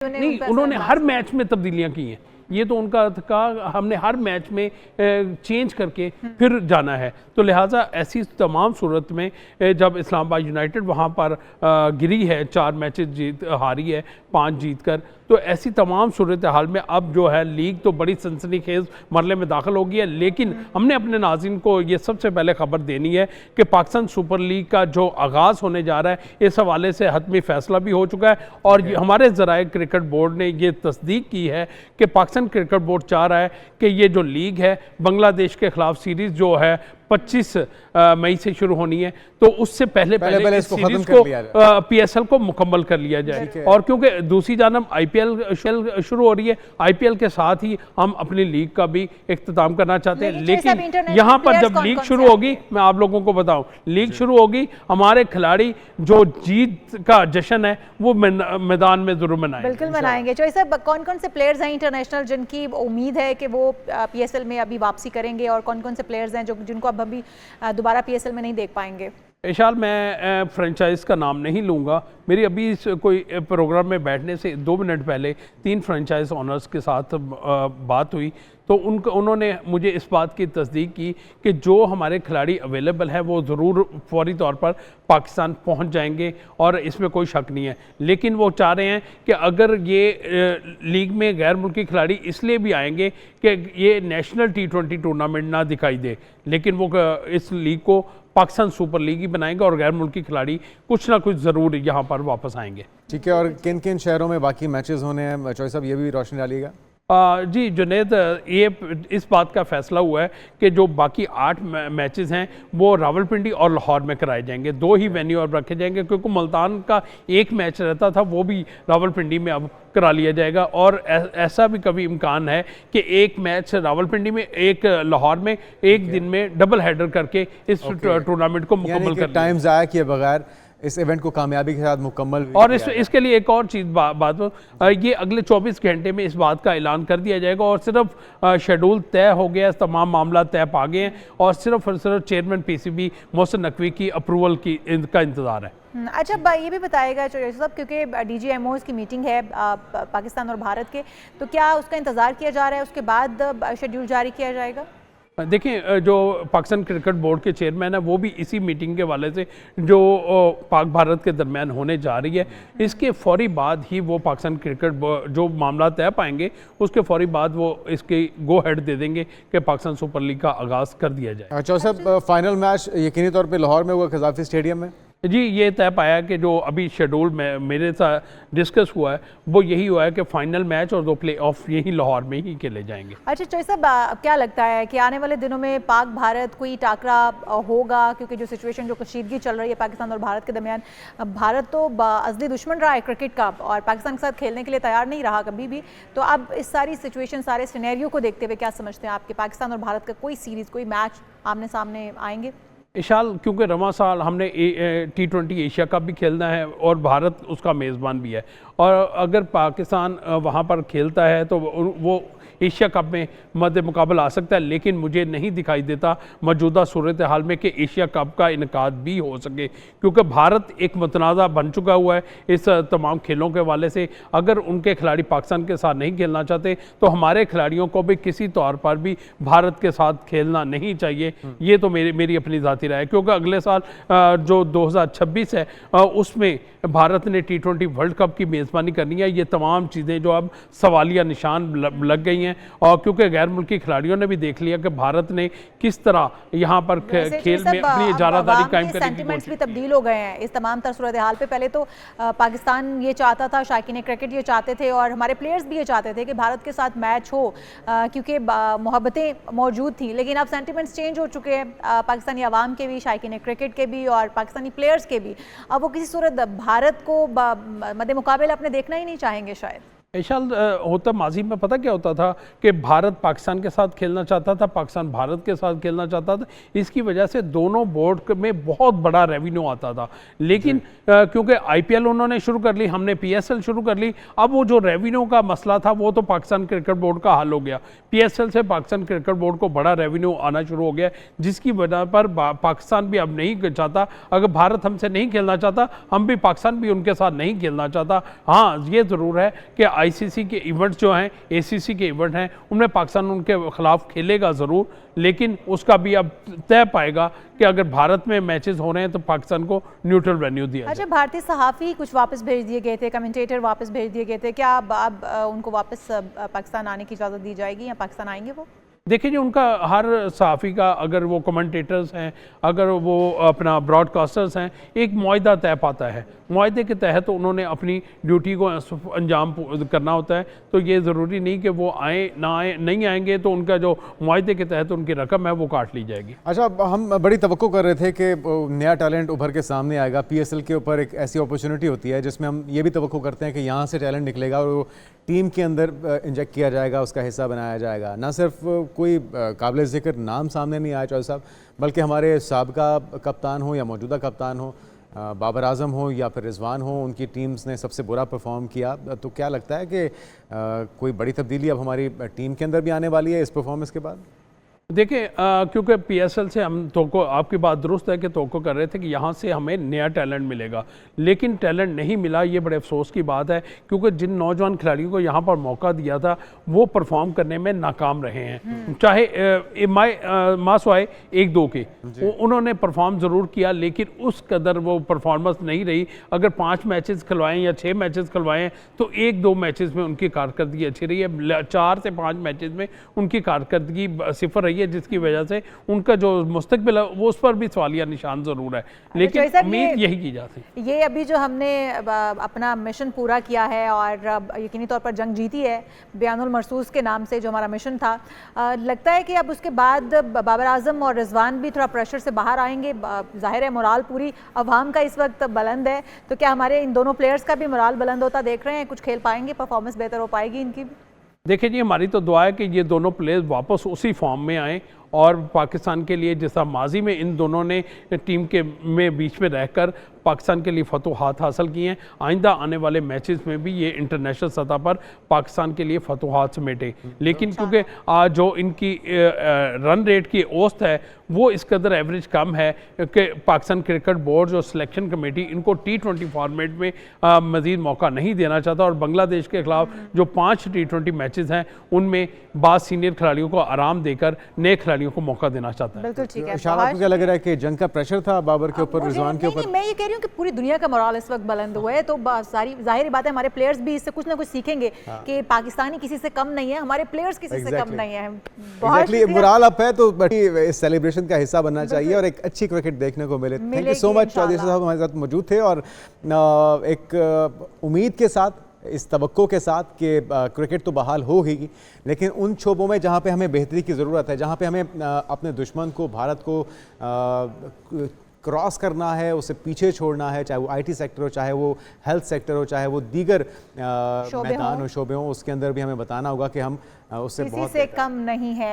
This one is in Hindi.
नहीं, उन्होंने हर मैच में तब्दीलियां की हैं। ये तो उनका था, हमने हर मैच में चेंज करके फिर जाना है। तो लिहाजा ऐसी तमाम सूरत में जब इस्लामाबाद यूनाइटेड वहाँ पर गिरी है, 4 मैचेस हारी है, 5 जीत कर, तो ऐसी तमाम सूरत हाल में अब जो है लीग तो बड़ी सनसनीखेज मरले में दाखिल हो गई है। लेकिन हमने अपने नाज़रीन को ये सबसे पहले खबर देनी है कि पाकिस्तान सुपर लीग का जो आगाज़ होने जा रहा है, इस हवाले से हतमी फैसला भी हो चुका है और हमारे ज़राए क्रिकेट बोर्ड ने ये तस्दीक की है कि पाकिस्तान क्रिकेट बोर्ड चाह रहा है कि ये जो लीग है, बांग्लादेश के खिलाफ सीरीज़ जो है 25 मई से शुरू होनी है, तो उससे पहले इस सीरीज को पीएसएल को मुकम्मल कर लिया जाए। और क्योंकि दूसरी जानब आईपीएल शुरू हो रही है, आईपीएल के साथ ही हम अपनी लीग का भी इख्तिताम करना चाहते हैं। लेकिन यहाँ पर जब लीग शुरू होगी, मैं आप लोगों को बताऊं, लीग शुरू होगी, हमारे खिलाड़ी जो जीत का जश्न है वो मैदान में जरूर मनाएंगे। बिल्कुल मनाएंगे। चॉइस साहब, कौन कौन से प्लेयर्स हैं इंटरनेशनल जिनकी उम्मीद है कि वो पीएसएल में अभी वापसी करेंगे, और कौन कौन से प्लेयर्स हैं जिनको अब अभी दोबारा पीएसएल में नहीं देख पाएंगे? इशाल, मैं फ्रेंचाइज का नाम नहीं लूँगा। मेरी अभी कोई प्रोग्राम में बैठने से 2 मिनट पहले 3 फ्रेंचाइज ओनर्स के साथ बात हुई, तो उन्होंने मुझे इस बात की तस्दीक की कि जो हमारे खिलाड़ी अवेलेबल हैं वो ज़रूर फौरी तौर पर पाकिस्तान पहुंच जाएंगे और इसमें कोई शक नहीं है। लेकिन वो चाह रहे हैं कि अगर ये लीग में गैर मुल्की खिलाड़ी इसलिए भी आएंगे कि ये नेशनल T20 टूर्नामेंट ना दिखाई दे, लेकिन वो इस लीग को पाकिस्तान सुपर लीग ही बनाएंगे और गैर मुल्की खिलाड़ी कुछ ना कुछ ज़रूर यहाँ पर वापस आएंगे। ठीक है, और किन किन शहरों में बाकी मैचेस होने हैं, चॉइस साहब ये भी रोशनी डालिएगा। जी जुनैद, ये इस बात का फैसला हुआ है कि जो बाकी 8 मैचेस हैं वो रावलपिंडी और लाहौर में कराए जाएंगे। 2 ही वेन्यू अब रखे जाएंगे, क्योंकि मुल्तान का एक मैच रहता था, वो भी रावलपिंडी में अब करा लिया जाएगा। और ऐसा भी कभी इम्कान है कि एक मैच रावलपिंडी में, एक लाहौर में, एक दिन में डबल हेडर करके इस टूर्नामेंट को मुकम्मल कर टाइम ज़ाया किए बगैर इस इवेंट को कामयाबी के साथ मुकम्मल। और इसके लिए एक और चीज़ बात ये अगले 24 घंटे में इस बात का ऐलान कर दिया जाएगा और सिर्फ शेड्यूल तय हो गया, तमाम मामला तय पा गए हैं और सिर्फ चेयरमैन पीसीबी मोहसिन नकवी की अप्रूवल का इंतज़ार है। अच्छा, ये भी बताएगा साहब, क्योंकि DGMOs की मीटिंग है पाकिस्तान और भारत के, तो क्या उसका इंतज़ार किया जा रहा है, उसके बाद शेड्यूल जारी किया जाएगा? देखिए, जो पाकिस्तान क्रिकेट बोर्ड के चेयरमैन है वो भी इसी मीटिंग के वाले से जो पाक भारत के दरमियान होने जा रही है, इसके फौरी बाद ही वो पाकिस्तान क्रिकेट बोर्ड जो मामला तय पाएंगे उसके फौरी बाद वो इसके गो हेड दे देंगे कि पाकिस्तान सुपर लीग का आगाज़ कर दिया जाए। अच्छा साहब, फाइनल मैच यकीनी तौर पर लाहौर में हुआ, कज़ाफ़ी स्टेडियम में। जी, ये तय पाया कि जो अभी शेड्यूल में मेरे साथ डिस्कस हुआ है वो यही हुआ है कि फाइनल मैच और 2 प्ले ऑफ यही लाहौर में ही खेले जाएंगे। अच्छा चॉइस साहब, क्या लगता है कि आने वाले दिनों में पाक भारत कोई टाकरा होगा, क्योंकि जो सिचुएशन, जो कशीदगी चल रही है पाकिस्तान और भारत के दरमियान, भारत तो असली दुश्मन रहा है क्रिकेट का और पाकिस्तान के साथ खेलने के लिए तैयार नहीं रहा कभी भी। तो अब इस सारी सिचुएशन, सारे सिनेरियो को देखते हुए क्या समझते हैं आपके, पाकिस्तान और भारत का कोई सीरीज़, कोई मैच आमने सामने आएंगे? इशाल, क्योंकि रवा साल हमने T20 एशिया कप भी खेलना है और भारत उसका मेज़बान भी है, और अगर पाकिस्तान वहाँ पर खेलता है तो वो एशिया कप में मद्दे मुकाबला आ सकता है। लेकिन मुझे नहीं दिखाई देता मौजूदा सूरत हाल में कि एशिया कप का इनकाद भी हो सके, क्योंकि भारत एक मुतनाज़ा बन चुका हुआ है इस तमाम खेलों के वाले से। अगर उनके खिलाड़ी पाकिस्तान के साथ नहीं खेलना चाहते तो हमारे खिलाड़ियों को भी किसी तौर पर भी भारत के साथ खेलना नहीं चाहिए। ये तो मेरी अपनी ज़ाती राय है, क्योंकि अगले साल जो 2026 है उसमें भारत ने T20 वर्ल्ड कप की मेज़बानी करनी है। ये तमाम चीज़ें जो अब सवालिया निशान लग गई हैं, और क्योंकि गैर मुल्की खिलाड़ियों ने भी देख लिया कि भारत ने किस तरह यहाँ पर खेल में अपनी इजारादारी कायम करने की कोशिश। भी तब्दील हो गए हैं इस तमाम तर सूरत हाल पे। पहले तो पाकिस्तान ये चाहता था, शायकीन क्रिकेट ये चाहते थे और हमारे प्लेयर्स भी ये चाहते थे कि भारत के साथ मैच हो, क्योंकि मोहब्बतें मौजूद थी। लेकिन अब सेंटिमेंट्स चेंज हो चुके हैं, पाकिस्तानी अवाम के भी, शायकीन क्रिकेट के भी और पाकिस्तानी प्लेयर्स के भी। अब वो किसी सूरत भारत को मद्दे मुकाबले अपने देखना ही नहीं चाहेंगे शायद। ऐसा होता माजी में पता क्या होता था कि भारत पाकिस्तान के साथ खेलना चाहता था, पाकिस्तान भारत के साथ खेलना चाहता था। इसकी वजह से दोनों बोर्ड में बहुत बड़ा रेवेन्यू आता था। लेकिन क्योंकि आईपीएल उन्होंने शुरू कर ली, हमने पीएसएल शुरू कर ली, अब वो जो रेवेन्यू का मसला था वो तो पाकिस्तान क्रिकेट बोर्ड का हल हो गया। पीएसएल से पाकिस्तान क्रिकेट बोर्ड को बड़ा रेवेन्यू आना शुरू हो गया, जिसकी वजह पर पाकिस्तान भी अब नहीं चाहता, अगर भारत हमसे नहीं खेलना चाहता, हम भी पाकिस्तान भी उनके साथ नहीं खेलना चाहता। हाँ, ये ज़रूर है कि आईसीसी के इवेंट्स जो हैं, एसीसी के इवेंट हैं, उनमें पाकिस्तान उनके खिलाफ खेलेगा ज़रूर, लेकिन उसका भी अब तय पाएगा कि अगर भारत में मैचेस हो रहे हैं तो पाकिस्तान को न्यूट्रल वेन्यू दिया जाए। अच्छा, भारतीय सहाफ़ी कुछ वापस भेज दिए गए थे, कमेंटेटर वापस भेज दिए गए थे, क्या अब उनको वापस पाकिस्तान आने की इजाज़त दी जाएगी या पाकिस्तान आएंगे वो? देखिए जी, उनका हर सहाफ़ी का, अगर वो कमेंटेटर्स हैं, अगर वो अपना ब्रॉडकास्टर्स हैं, एक मुआहदा तय पाता है, मुआहदे के तहत तो उन्होंने अपनी ड्यूटी को अंजाम करना होता है। तो ये ज़रूरी नहीं कि वो आए ना आए, नहीं आएंगे तो उनका जो मुआहदे के तहत उनकी रकम है वो काट ली जाएगी। अच्छा, हम बड़ी तवक्को कर रहे थे कि नया टैलेंट उभर के सामने आएगा। पीएसएल के ऊपर एक ऐसी अपॉर्चुनिटी होती है जिसमें हम ये भी तवक्को करते हैं कि यहाँ से टैलेंट निकलेगा और वो टीम के अंदर इंजेक्ट किया जाएगा, उसका हिस्सा बनाया जाएगा। ना सिर्फ कोई काबिल ज़िक्र नाम सामने नहीं आया चौधरी साहब, बल्कि हमारे साबिका कप्तान हो या मौजूदा कप्तान हो, बाबर आजम हो या फिर रिजवान हो, उनकी टीम्स ने सबसे बुरा परफॉर्म किया। तो क्या लगता है कि कोई बड़ी तब्दीली अब हमारी टीम के अंदर भी आने वाली है इस परफॉर्मेंस के बाद? देखिए, क्योंकि पीएसएल से हम तो आपकी बात दुरुस्त है कि तो कर रहे थे कि यहाँ से हमें नया टैलेंट मिलेगा, लेकिन टैलेंट नहीं मिला। ये बड़े अफसोस की बात है, क्योंकि जिन नौजवान खिलाड़ियों को यहाँ पर मौका दिया था वो परफॉर्म करने में नाकाम रहे हैं। चाहे मासवाए 1-2 के उन्होंने परफॉर्म ज़रूर किया, लेकिन उस कदर वो परफॉर्मेंस नहीं रही। अगर 5 मैचेस खिलवाएं या 6 मैचेस खिलवाएं तो 1-2 मैचेस में उनकी कारकर्दगी अच्छी रही है, 4 से 5 मैचेस में उनकी कारकर्दगी सिफर रही है, जिसकी वजह से उनका जो मुस्तकबिल है वो उस पर भी सवालिया निशान ज़रूर है, लेकिन उम्मीद यही की जाती है। ये अभी जो हमने अपना मिशन पूरा किया है और यकीनी तौर पर जंग जीती है बयानुल मरसूस के नाम से, जो हमारा मिशन था, लगता है कि अब उसके बाद बाबर आजम और रिजवान भी थोड़ा प्रेशर से बाहर आएंगे। जाहिर है मोराल पूरी अवाम का इस वक्त बुलंद है, तो क्या हमारे इन दोनों प्लेयर्स का भी मोराल बुलंद होता देख रहे हैं? कुछ खेल पाएंगे, परफॉर्मेंस बेहतर हो पाएगी इनकी? देखिए जी, हमारी तो दुआ है कि ये दोनों प्लेयर्स वापस उसी फॉर्म में आएँ और पाकिस्तान के लिए, जैसा माजी में इन दोनों ने टीम के बीच में रहकर पाकिस्तान के लिए फतोहात हासिल किए हैं, आइंदा आने वाले मैचेस में भी ये इंटरनेशनल सतह पर पाकिस्तान के लिए फतोहात समेटे। लेकिन क्योंकि आज जो इनकी रन रेट की औसत है वो इस कदर एवरेज कम है कि पाकिस्तान क्रिकेट बोर्ड जो सिलेक्शन कमेटी इनको T20 फॉर्मेट में मज़ीद मौका नहीं देना चाहता, और बांग्लादेश के खिलाफ जो 5 T20 मैचेस हैं उनमें बाद सीनियर खिलाड़ियों को आराम देकर नए खिलाड़ियों को मौका देना चाहता है। बिल्कुल ठीक है। शाबाश, क्या लग रहा है कि जंग का प्रेशर था बाबर के ऊपर, रिजवान के ऊपर? मैं ये कह रही हूँ कि पूरी दुनिया का मोराल इस वक्त बुलंद हुआ है, तो सारी जाहिर बात है हमारे प्लेयर्स भी इससे कुछ ना कुछ सीखेंगे कि पाकिस्तानी किसी से कम नहीं है, हमारे प्लेयर्स किसी से कम नहीं है। मोराल अप है तो इस सेलिब्रेशन का हिस्सा बनना चाहिए और एक अच्छी क्रिकेट देखने को मिले। Thank you so much, Chaudhary sahab हमारे साथ मौजूद थे, और एक उम्मीद के साथ, इस तवक्को के साथ कि क्रिकेट तो बहाल होगी, लेकिन उन शोबों में जहाँ पे हमें बेहतरी की ज़रूरत है, जहाँ पे हमें अपने दुश्मन को, भारत को क्रॉस करना है, उसे पीछे छोड़ना है, चाहे वो आईटी सेक्टर हो, चाहे वो हेल्थ सेक्टर हो, चाहे वो दीगर मैदान हो, शोबे हों, उसके अंदर भी हमें बताना होगा कि हम उससे बहुत कम नहीं है।